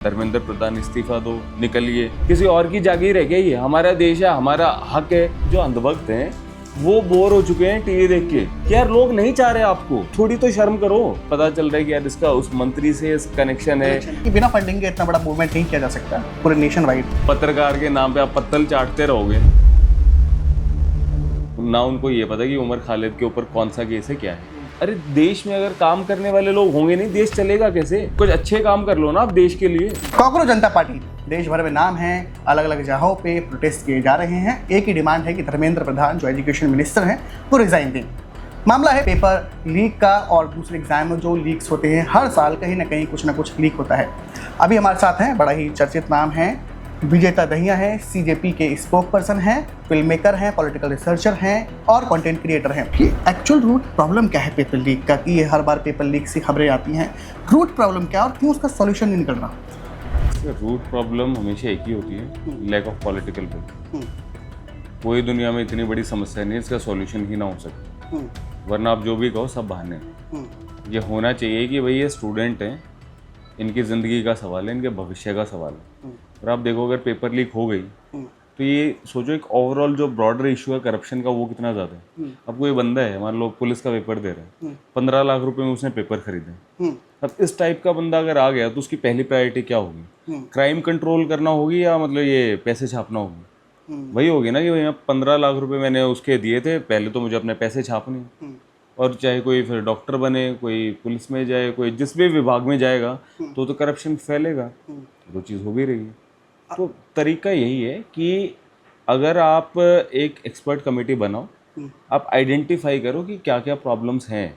धर्मेंद्र प्रधान इस्तीफा दो, निकलिए, किसी और की जागीर है क्या? ये हमारा देश है, हमारा हक है। जो अंधभक्त हैं वो बोर हो चुके हैं टीवी देख के कि यार लोग नहीं चाह रहे आपको, थोड़ी तो शर्म करो। पता चल रहा है कि यार इसका उस मंत्री से कनेक्शन है कि बिना फंडिंग के इतना बड़ा मूवमेंट नहीं किया जा सकता पूरे नेशन वाइड। पत्रकार के नाम पे आप पत्तल चाटते रहोगे ना। उनको ये पता कि उमर खालिद के ऊपर कौन सा केस है, क्या है। अरे देश में अगर काम करने वाले लोग होंगे नहीं, देश चलेगा कैसे? कुछ अच्छे काम कर लो ना आप देश के लिए। कॉकरोच जनता पार्टी देश भर में नाम है, अलग अलग जगहों पे प्रोटेस्ट किए जा रहे हैं। एक ही डिमांड है कि धर्मेंद्र प्रधान जो एजुकेशन मिनिस्टर हैं वो रिजाइन दें। मामला है पेपर लीक का और दूसरे एग्जाम में जो लीक्स होते हैं, हर साल कहीं ना कहीं कुछ ना कुछ लीक होता है। अभी हमारे साथ हैं, बड़ा ही चर्चित नाम है, विजेता दहिया है, सीजेपी के स्पोक पर्सन हैं, फिल्म मेकर हैं, पॉलिटिकल रिसर्चर हैं और कंटेंट क्रिएटर हैं। कि एक्चुअल रूट प्रॉब्लम क्या है पेपर लीक का, कि ये हर बार पेपर लीक से खबरें आती हैं। रूट प्रॉब्लम क्या और क्यों उसका सॉल्यूशन नहीं निकल रहा? रूट प्रॉब्लम हमेशा एक ही होती है, लैक ऑफ पॉलिटिकल विल। कोई दुनिया में इतनी बड़ी समस्या नहीं है इसका सॉल्यूशन ही ना हो सके, वरना आप जो भी कहो सब बहाने। ये होना चाहिए कि भाई ये स्टूडेंट हैं, इनकी ज़िंदगी का सवाल है, इनके भविष्य का सवाल है। और आप देखो अगर पेपर लीक हो गई तो ये सोचो एक ओवरऑल जो ब्रॉडर इशू है करप्शन का, वो कितना ज़्यादा है। अब कोई बंदा है, मान लो पुलिस का पेपर दे रहा है, 15 लाख रुपए में उसने पेपर खरीदे। अब इस टाइप का बंदा अगर आ गया तो उसकी पहली प्रायोरिटी क्या होगी? क्राइम कंट्रोल करना होगी या मतलब ये पैसे छापना होगी? वही होगी ना कि भैया 15 लाख रुपए मैंने उसके दिए थे, पहले तो मुझे अपने पैसे छापने। और चाहे कोई फिर डॉक्टर बने, कोई पुलिस में जाए, कोई जिस भी विभाग में जाएगा तो करप्शन फैलेगा। वो चीज़ हो भी रही है। तो तरीका यही है कि अगर आप एक एक्सपर्ट कमेटी बनाओ, आप आइडेंटिफाई करो कि क्या क्या प्रॉब्लम्स हैं।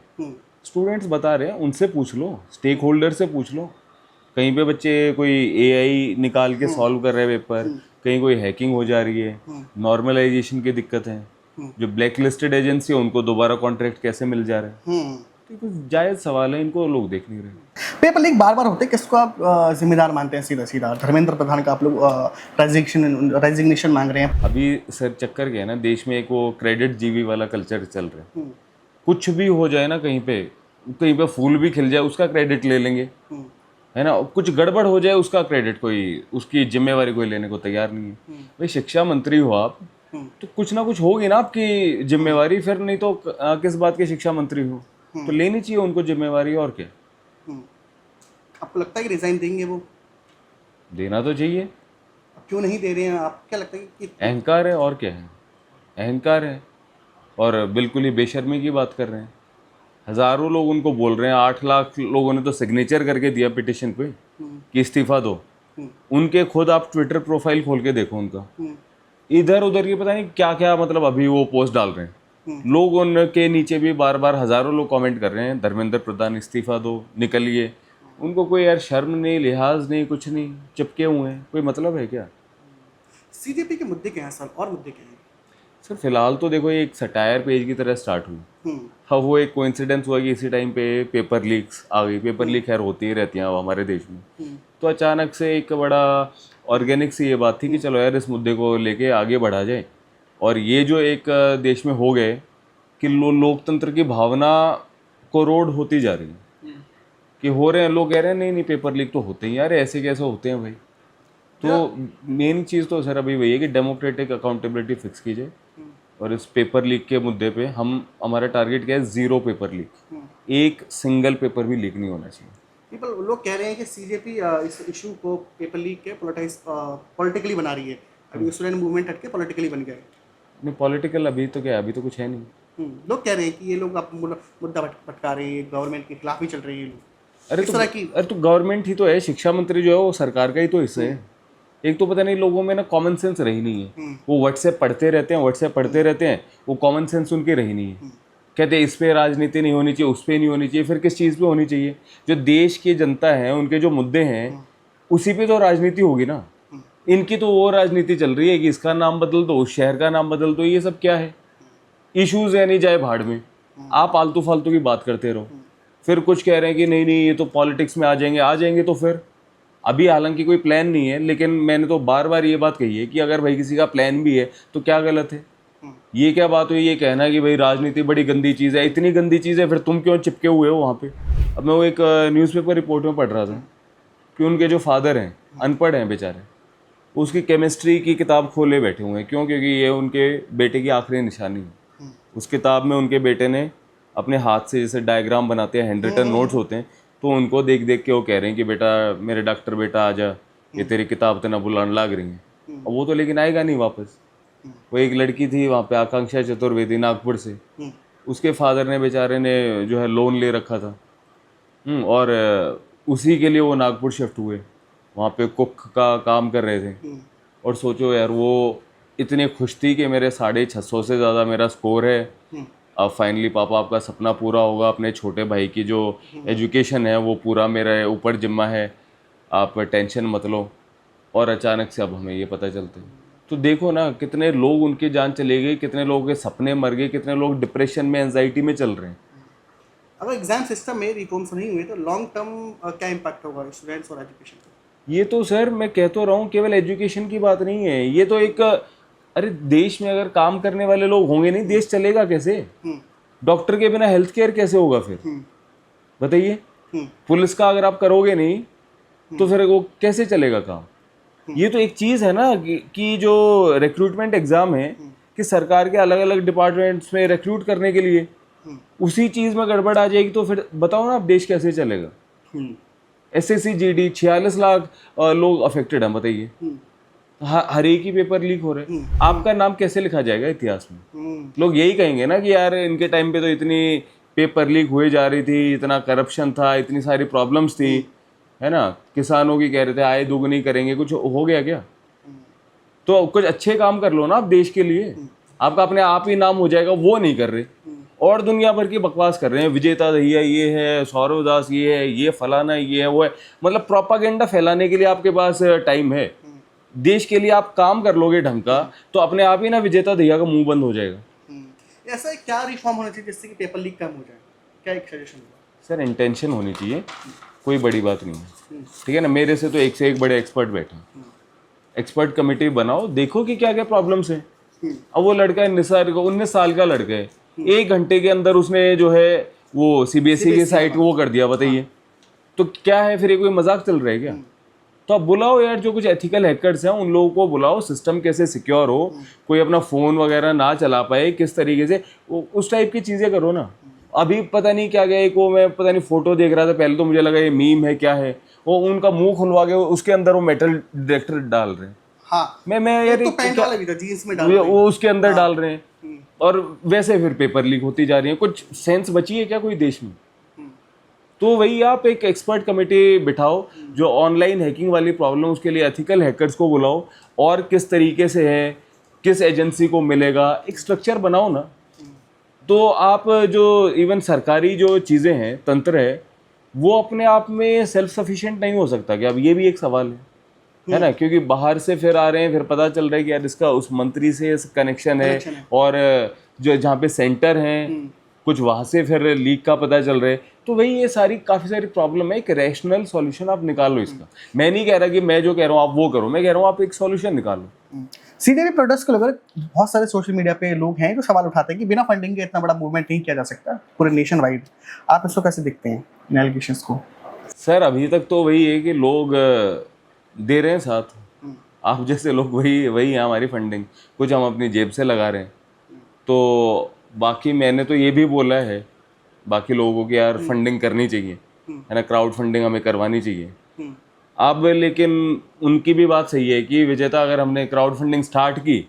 स्टूडेंट्स बता रहे हैं, उनसे पूछ लो, स्टेक होल्डर से पूछ लो। कहीं पे बच्चे कोई एआई निकाल के सॉल्व कर रहे हैं पेपर, कहीं कोई हैकिंग हो जा रही है, नॉर्मलाइजेशन की दिक्कत है, जो ब्लैक लिस्टेड एजेंसी है उनको दोबारा कॉन्ट्रैक्ट कैसे मिल जा रहा है। तो कुछ जायज़ सवाल है, इनको लोग देख नहीं रहे। पेपर लीक बार बार होते हैं, किसको आप जिम्मेदार मानते हैं? सीधा सीधा धर्मेंद्र प्रधान का आप लोग रेजिग्नेशन मांग रहे हैं। अभी सर चक्कर क्या है ना, देश में एक वो क्रेडिट जीवी वाला कल्चर चल रहा है। कुछ भी हो जाए ना, कहीं पे फूल भी खिल जाए उसका क्रेडिट ले लेंगे, है ना। कुछ गड़बड़ हो जाए उसका क्रेडिट कोई, उसकी जिम्मेवारी कोई लेने को तैयार नहीं है। भाई शिक्षा मंत्री हो आप तो कुछ ना कुछ होगी ना आपकी जिम्मेवारी, फिर नहीं तो किस बात के शिक्षा मंत्री हो? तो लेनी चाहिए उनको जिम्मेवारी, और क्या। आपको लगता है कि रिजाइन देंगे वो? देना तो चाहिए। क्यों नहीं दे रहे हैं? आप क्या लगता है कि अहंकार है, और क्या है? अहंकार है, और बिल्कुल ही बेशर्मी की बात कर रहे हैं। हजारों लोग उनको बोल रहे हैं, 8 लाख लोगों ने तो सिग्नेचर करके दिया पिटिशन पे कि इस्तीफा दो। उनके खुद आप ट्विटर प्रोफाइल खोल के देखो उनका, इधर उधर की पता नहीं क्या क्या, मतलब अभी वो पोस्ट डाल रहे हैं। लोग उनके नीचे भी बार बार हजारों लोग कमेंट कर रहे हैं, धर्मेंद्र प्रधान इस्तीफा दो, निकलिए। उनको कोई यार शर्म नहीं, लिहाज नहीं, कुछ नहीं, चिपके हुए हैं। कोई मतलब है क्या? सीजेपी के मुद्दे क्या हैं सर, और मुद्दे क्या हैं? सर फिलहाल तो देखो ये एक सटायर पेज की तरह स्टार्ट हुई। हाँ, वो एक कोइंसिडेंस हुआ कि इसी टाइम पे पेपर लीक्स आ गई। पेपर लीक खैर होती ही रहती हैं अब हमारे देश में। तो अचानक से एक बड़ा ऑर्गेनिक सी ये बात थी कि चलो यार इस मुद्दे को लेके आगे बढ़ा जाए। और ये जो एक देश में हो गए कि लोकतंत्र की भावना कोरोड होती जा रही है, कि हो रहे हैं, लोग कह रहे हैं नहीं नहीं पेपर लीक तो होते ही यार, ऐसे कैसे होते हैं भाई। तो मेन चीज़ तो सर अभी वही है कि डेमोक्रेटिक अकाउंटेबिलिटी फिक्स की जाए। और इस पेपर लीक के मुद्दे पे हमारा टारगेट क्या है? 0 पेपर लीक। एक सिंगल पेपर भी लीक नहीं होना चाहिए। लोग कह रहे हैं कि सीजेपी इस इशू को पेपर लीक के पॉलिटिकली बना रही है। अभी स्टूडेंट मूवमेंट हटके पॉलिटिकली बन गए। नहीं पॉलिटिकल अभी तो क्या है, अभी तो कुछ है नहीं। लोग कह रहे हैं कि ये लोग अब मुद्दा भटका रहे हैं, गवर्नमेंट के खिलाफ ही चल रही है लोग। अरे तो गवर्नमेंट ही तो है, शिक्षा मंत्री जो है वो सरकार का ही तो हिस्सा है। एक तो पता नहीं लोगों में ना कॉमन सेंस रही नहीं है। वो व्हाट्सएप पढ़ते रहते हैं, वो कॉमन सेंस उनकी रही नहीं है। कहते हैं इस पे राजनीति नहीं होनी चाहिए, उस पे नहीं होनी चाहिए, फिर किस चीज़ पे होनी चाहिए? जो देश की जनता है, उनके जो मुद्दे हैं उसी पे तो राजनीति होगी ना। इनकी तो वो राजनीति चल रही है कि इसका नाम बदल दो, उस शहर का नाम बदल दो। ये सब क्या है? इश्यूज है, नहीं जाए भाड़ में, आप आलतू फालतू की बात करते रहो। फिर कुछ कह रहे हैं कि नहीं नहीं ये तो पॉलिटिक्स में आ जाएंगे। तो फिर अभी हालांकि कोई प्लान नहीं है, लेकिन मैंने तो बार बार ये बात कही है कि अगर भाई किसी का प्लान भी है तो क्या गलत है? ये क्या बात हुई ये कहना कि भाई राजनीति बड़ी गंदी चीज़ है? इतनी गंदी चीज़ है फिर तुम क्यों चिपके हुए हो वहाँ पे? अब मैं वो एक न्यूज़पेपर रिपोर्ट में पढ़ रहा था कि उनके जो फादर हैं अनपढ़ हैं बेचारे, उसकी केमिस्ट्री की किताब खोले बैठे हुए हैं। क्यों? क्योंकि ये उनके बेटे की आखिरी निशानी है। उस किताब में उनके बेटे ने अपने हाथ से जैसे डायग्राम बनाते हैं, हैंड रिटन नोट्स होते हैं, तो उनको देख देख के वो कह रहे हैं कि बेटा, मेरे डॉक्टर बेटा आजा, ये तेरी किताब तो ना बुलाने लग रही है। अब वो तो लेकिन आएगा नहीं वापस। वो एक लड़की थी वहाँ पे, आकांक्षा चतुर्वेदी, नागपुर से, उसके फादर ने बेचारे ने जो है लोन ले रखा था, और उसी के लिए वो नागपुर शिफ्ट हुए। वहाँ पे कुक का काम कर रहे थे। और सोचो यार, वो इतनी खुश थी कि मेरे 650 से ज़्यादा मेरा स्कोर है, अब फाइनली पापा आपका सपना पूरा होगा, अपने छोटे भाई की जो एजुकेशन है वो पूरा मेरे ऊपर जिम्मा है, आप टेंशन मत लो। और अचानक से अब हमें ये पता चलता है। तो देखो ना, कितने लोग उनकी जान चले गई, कितने लोगों के सपने मर गए, कितने लोग डिप्रेशन में, एंजाइटी में चल रहे हैं। अगर एग्जाम सिस्टम में रिफॉर्म्स नहीं हुए तो लॉन्ग टर्म क्या इम्पैक्ट होगा स्टूडेंट्स और एजुकेशन पे? ये तो सर मैं कह तो रहा हूँ, केवल एजुकेशन की बात नहीं है, ये तो एक, अरे देश में अगर काम करने वाले लोग होंगे नहीं, देश चलेगा कैसे? डॉक्टर के बिना हेल्थ केयर कैसे होगा फिर? बताइए। पुलिस का अगर आप करोगे नहीं तो फिर वो कैसे चलेगा काम? ये तो एक चीज़ है ना कि जो रिक्रूटमेंट एग्ज़ाम है कि सरकार के अलग अलग डिपार्टमेंट्स में रिक्रूट करने के लिए, उसी चीज़ में गड़बड़ आ जाएगी तो फिर बताओ ना, अब देश कैसे चलेगा? SSC GD 46 लाख लोग अफेक्टेड हैं, बताइए। हर एक ही पेपर लीक हो रहे हैं, आपका नाम कैसे लिखा जाएगा इतिहास में? लोग यही कहेंगे ना कि यार इनके टाइम पे तो इतनी पेपर लीक हुए जा रही थी, इतना करप्शन था, इतनी सारी प्रॉब्लम्स थी, है ना। किसानों की कह रहे थे आय दोगुनी करेंगे, कुछ हो गया क्या? तो कुछ अच्छे काम कर लो ना आप देश के लिए, आपका अपने आप ही नाम हो जाएगा। वो नहीं कर रहे और दुनिया भर की बकवास कर रहे हैं। विजेता दहिया ये है, सौरव दास ये है, ये फलाना ये है, वो है, मतलब प्रोपागेंडा फैलाने के लिए आपके पास टाइम है। देश के लिए आप काम कर लोगे ढंग का तो अपने आप ही ना विजेता दहिया का मुंह बंद हो जाएगा। ऐसा क्या रिफॉर्म होना चाहिए जिससे कि पेपर लीक कम हो जाए? क्या एक सजेशन होगा? सर इंटेंशन होनी चाहिए, कोई बड़ी बात नहीं है, ठीक है ना। मेरे से तो एक से एक बड़े एक्सपर्ट बैठे हैं, एक्सपर्ट कमेटी बनाओ, देखो कि क्या क्या प्रॉब्लम्स हैं। अब वो लड़का 19 साल का लड़का है, 1 घंटे के अंदर उसने जो है वो CBSE की साइट वो कर दिया, बताइए। तो क्या है फिर, ये कोई मजाक चल रहा है क्या? तो आप बुलाओ यार, जो कुछ एथिकल हैकर्स हैं उन लोगों को बुलाओ, सिस्टम कैसे सिक्योर हो, कोई अपना फ़ोन वगैरह ना चला पाए, किस तरीके से, उस टाइप की चीज़ें करो ना। अभी पता नहीं क्या गया, एक वो मैं पता नहीं फोटो देख रहा था, पहले तो मुझे लगा ये मीम है क्या है, वो उनका मुंह खुलवा के उसके अंदर वो मेटल डिटेक्टर डाल रहे हैं। हाँ, मैं यार तो पैंट वाला भी था, जीन्स में डाल वो उसके अंदर डाल रहे हैं, और वैसे फिर पेपर लीक होती जा रही है। कुछ सेंस बची है क्या कोई देश में? तो वही आप एक एक्सपर्ट कमेटी बिठाओ जो ऑनलाइन हैकिंग वाली प्रॉब्लम, उसके लिए एथिकल हैकर्स को बुलाओ, और किस तरीके से है, किस एजेंसी को मिलेगा, एक स्ट्रक्चर बनाओ ना। तो आप जो इवन सरकारी जो चीज़ें हैं, तंत्र है, वो अपने आप में सेल्फ सफिशिएंट नहीं हो सकता क्या? अब ये भी एक सवाल है ना, क्योंकि बाहर से फिर आ रहे हैं, फिर पता चल रहा है कि यार इसका उस मंत्री से कनेक्शन है, और जो जहाँ पे सेंटर हैं कुछ वहाँ से फिर लीक का पता चल रहा है। तो वही ये सारी काफ़ी सारी प्रॉब्लम है, एक रैशनल सॉल्यूशन आप निकालो इसका। मैं नहीं कह रहा कि मैं जो कह रहा हूँ आप वो करो, मैं कह रहा हूँ आप एक सॉल्यूशन निकालो। सीधे भी प्रोडक्ट्स को लेकर बहुत सारे सोशल मीडिया पे लोग हैं जो सवाल उठाते हैं कि बिना फंडिंग के इतना बड़ा मूवमेंट नहीं किया जा सकता पूरे नेशन वाइड। आप इसको कैसे देखते हैं, इन एलिगेशंस को? सर अभी तक तो वही है कि लोग दे रहे हैं साथ, आप जैसे लोग वही है हमारी फंडिंग, कुछ हम अपनी जेब से लगा रहे हैं। तो बाकी मैंने तो ये भी बोला है बाकी लोगों को कि यार फंडिंग करनी चाहिए, है ना, क्राउड फंडिंग हमें करवानी चाहिए। अब लेकिन उनकी भी बात सही है कि विजेता अगर हमने क्राउड फंडिंग स्टार्ट की,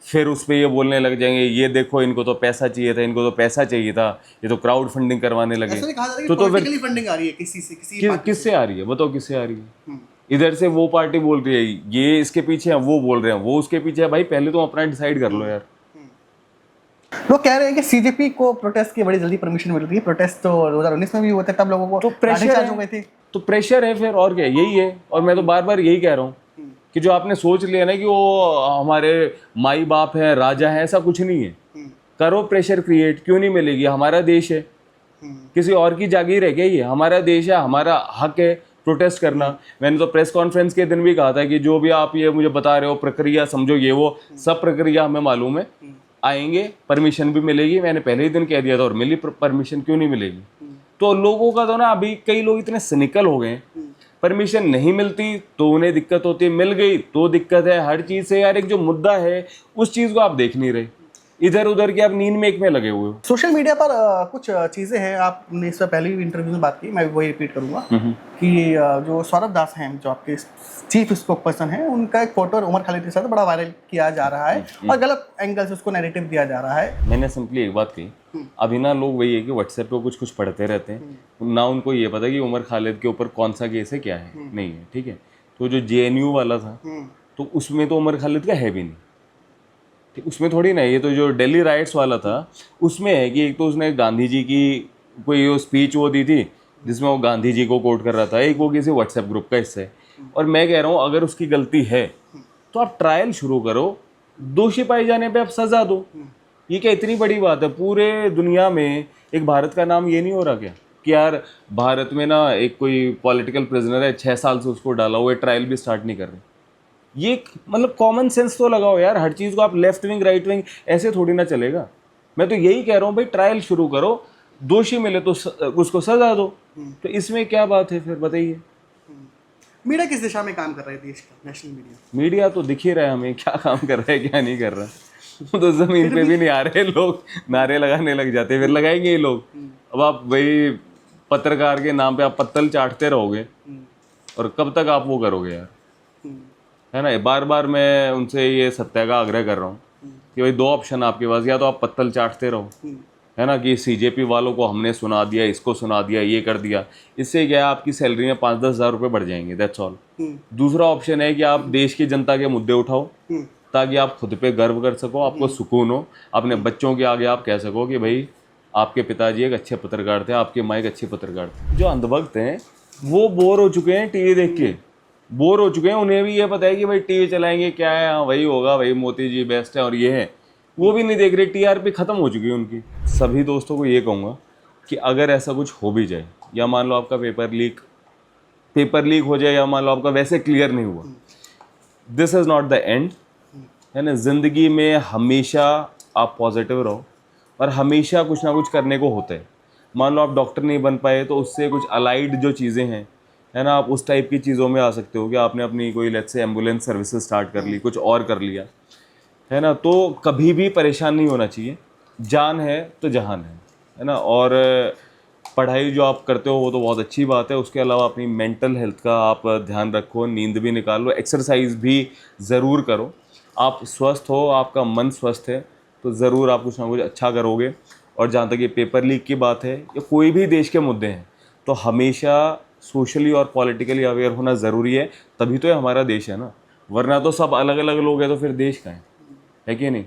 फिर उस पर ये बोलने लग जाएंगे ये देखो इनको तो पैसा चाहिए था, इनको तो पैसा चाहिए था, ये तो क्राउड फंडिंग करवाने लगे। तो फिर फंडिंग आ रही है किसी से, किससे आ रही है बताओ, किससे आ रही है? इधर से वो पार्टी बोल रही है ये इसके पीछे है, वो बोल रहे हैं वो उसके पीछे है। भाई पहले तो अपना डिसाइड कर लो यार। लोग कह रहे हैं कि CJP को प्रोटेस्ट की बड़ी जल्दी परमिशन मिल रही है। प्रोटेस्ट तो 2019 में भी हुए थे, तब लोगों को तो प्रेशर हो गए थे। तो प्रेशर है फिर, और क्या, यही है। और मैं तो बार बार यही कह रहा हूँ कि जो आपने सोच लिया ना कि वो हमारे माई बाप है, राजा है, ऐसा कुछ नहीं है। करो प्रेशर क्रिएट, क्यों नहीं मिलेगी? हमारा देश है, किसी और की जागीर है क्या? ये हमारा देश है, हमारा हक है प्रोटेस्ट करना। मैंने तो प्रेस कॉन्फ्रेंस के दिन भी कहा था कि जो भी आप ये मुझे बता रहे हो प्रक्रिया समझो, ये वो सब प्रक्रिया हमें मालूम है, आएंगे, परमिशन भी मिलेगी। मैंने पहले ही दिन कह दिया था और मिली परमिशन, क्यों नहीं मिलेगी? तो लोगों का तो ना अभी कई लोग इतने सिनिकल हो गए परमिशन नहीं मिलती तो उन्हें दिक्कत होती है, मिल गई तो दिक्कत है। हर चीज़ से यार एक जो मुद्दा है उस चीज़ को आप देख नहीं रहे, इधर उधर की आप नींद में एक में लगे हुए हो। सोशल मीडिया पर कुछ चीज़ें हैं, आपने इससे पहले भी इंटरव्यू में बात की, मैं वही रिपीट करूंगा कि जो सौरभ दास हैं जो आपके चीफ स्पोक पर्सन हैं, उनका एक फोटो उमर खालिद के साथ बड़ा वायरल किया जा रहा है और गलत एंगल से उसको नैरेटिव दिया जा रहा है। मैंने सिंपली एक बात कही, अभी ना लोग वही है कि व्हाट्सएप पे कुछ कुछ पढ़ते रहते हैं, ना उनको ये पता कि उमर खालिद के ऊपर कौन सा केस है क्या है नहीं है, ठीक है। तो जो JNU वाला था तो उसमें तो उमर खालिद का है भी नहीं, ठीक, उसमें थोड़ी ना। ये तो जो दिल्ली राइट्स वाला था उसमें है कि एक तो उसने गांधी जी की कोई वो स्पीच वो दी थी जिसमें वो गांधी जी को कोट कर रहा था, एक वो किसी व्हाट्सएप ग्रुप का हिस्सा है। और मैं कह रहा हूँ अगर उसकी गलती है तो आप ट्रायल शुरू करो, दोषी पाए जाने पे आप सजा दो। ये क्या इतनी बड़ी बात है? पूरे दुनिया में एक भारत का नाम ये नहीं हो रहा क्या कि यार भारत में ना एक कोई पॉलिटिकल प्रिजनर है, 6 साल से उसको डाला हुआ है, ट्रायल भी स्टार्ट नहीं कर रहे। ये मतलब कॉमन सेंस तो लगाओ यार, हर चीज़ को आप लेफ्ट विंग राइट विंग ऐसे थोड़ी ना चलेगा। मैं तो यही कह रहा हूँ भाई, ट्रायल शुरू करो, दोषी मिले तो उसको सजा दो। तो इसमें क्या बात है फिर बताइए। मीडिया किस दिशा में काम कर रहा है देश का? नेशनल मीडिया तो दिख ही रहा है हमें क्या काम कर रहा है क्या नहीं कर रहा। तो जमीन पे भी नहीं आ रहे लोग, नारे लगाने लग जाते, फिर लगाएंगे ये लोग। अब आप वही पत्रकार के नाम पे आप पत्तल चाटते रहोगे और कब तक आप वो करोगे यार, है ना। बार बार मैं उनसे ये सत्य का आग्रह कर रहा हूँ कि भाई 2 ऑप्शन आपके पास, या तो आप पत्तल चाटते रहो, है ना, कि CJP वालों को हमने सुना दिया, इसको सुना दिया, ये कर दिया, इससे क्या है आपकी सैलरी में 5-10 हज़ार रुपये बढ़ जाएंगे, दैट्स ऑल। दूसरा ऑप्शन है कि आप देश की जनता के मुद्दे उठाओ ताकि आप खुद पे गर्व कर सको, आपको सुकून हो, अपने बच्चों के आगे आप कह सको कि भाई आपके पिताजी एक अच्छे पत्रकार थे, आपके माँ एक अच्छे पत्रकार थे। जो अंधभक्त हैं वो बोर हो चुके हैं, टीवी देख के बोर हो चुके हैं। उन्हें भी ये पता है कि भाई टीवी चलाएंगे क्या है, हाँ वही होगा, भाई मोदी जी बेस्ट है और ये है, वो भी नहीं देख रहे। TRP खत्म हो चुकी है उनकी। सभी दोस्तों को ये कहूँगा कि अगर ऐसा कुछ हो भी जाए, या मान लो आपका पेपर लीक हो जाए, या मान लो आपका वैसे क्लियर नहीं हुआ, this is not the end, है ना। ज़िंदगी में हमेशा आप पॉजिटिव रहो और हमेशा कुछ ना कुछ करने को होता है। मान लो आप डॉक्टर नहीं बन पाए तो उससे कुछ अलाइड जो चीज़ें हैं, है ना, आप उस टाइप की चीज़ों में आ सकते हो कि आपने अपनी कोई let's say ambulance services start कर ली, कुछ और कर लिया, है ना। तो कभी भी परेशान नहीं होना चाहिए, जान है तो जहान है ना। और पढ़ाई जो आप करते हो वो तो बहुत अच्छी बात है, उसके अलावा अपनी मेंटल हेल्थ का आप ध्यान रखो, नींद भी निकालो, एक्सरसाइज भी ज़रूर करो। आप स्वस्थ हो, आपका मन स्वस्थ है तो ज़रूर आप कुछ ना कुछ अच्छा करोगे। और जहाँ तक ये पेपर लीक की बात है या कोई भी देश के मुद्दे हैं, तो हमेशा सोशली और पॉलिटिकली अवेयर होना ज़रूरी है, तभी तो ये हमारा देश है ना। वरना तो सब अलग अलग लोग हैं तो फिर देश का है कि नहीं।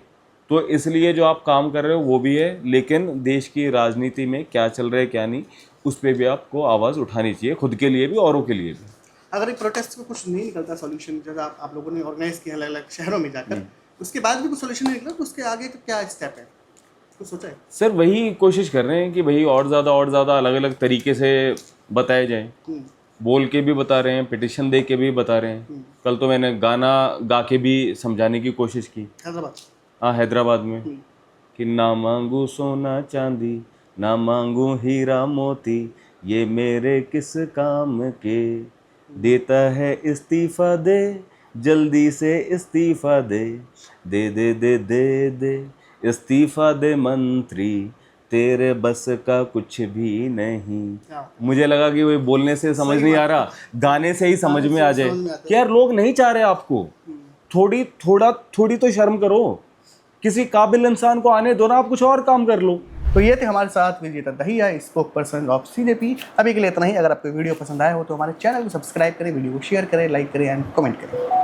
तो इसलिए जो आप काम कर रहे हो वो भी है, लेकिन देश की राजनीति में क्या चल रहा है क्या नहीं, उस पर भी आपको आवाज़ उठानी चाहिए, खुद के लिए भी औरों के लिए भी। अगर एक प्रोटेस्ट को कुछ नहीं निकलता सॉल्यूशन, जैसे आप लोगों ने ऑर्गेनाइज किया अलग अलग शहरों में जाकर, उसके बाद भी कुछ सॉल्यूशन नहीं निकला, तो उसके आगे तो क्या स्टेप है, कुछ सोचा है? सर वही कोशिश कर रहे हैं कि भाई और ज़्यादा अलग अलग तरीके से बताए जाएँ, बोल के भी बता रहे हैं, पिटिशन दे के भी बता रहे हैं। कल तो मैंने गाना गा के भी समझाने की कोशिश की, हाँ हैदराबाद में, कि ना मांगू सोना चांदी, ना मांगू हीरा मोती, ये मेरे किस काम के, देता है इस्तीफा दे, जल्दी से इस्तीफा दे, दे दे दे दे दे इस्तीफा दे मंत्री, तेरे बस का कुछ भी नहीं। मुझे लगा कि वो बोलने से समझ नहीं आ रहा, गाने से ही समझ में आ जाए कि यार लोग नहीं चाह रहे आपको, थोड़ी तो शर्म करो, किसी काबिल इंसान को आने दो ना, आप कुछ और काम कर लो। तो ये थे हमारे साथ विजेता Dahiya, spoke person of CJP। अभी के लिए इतना ही। अगर आपको वीडियो पसंद आया हो तो हमारे चैनल को सब्सक्राइब करें, वीडियो को शेयर करें, लाइक करें एंड कमेंट करें।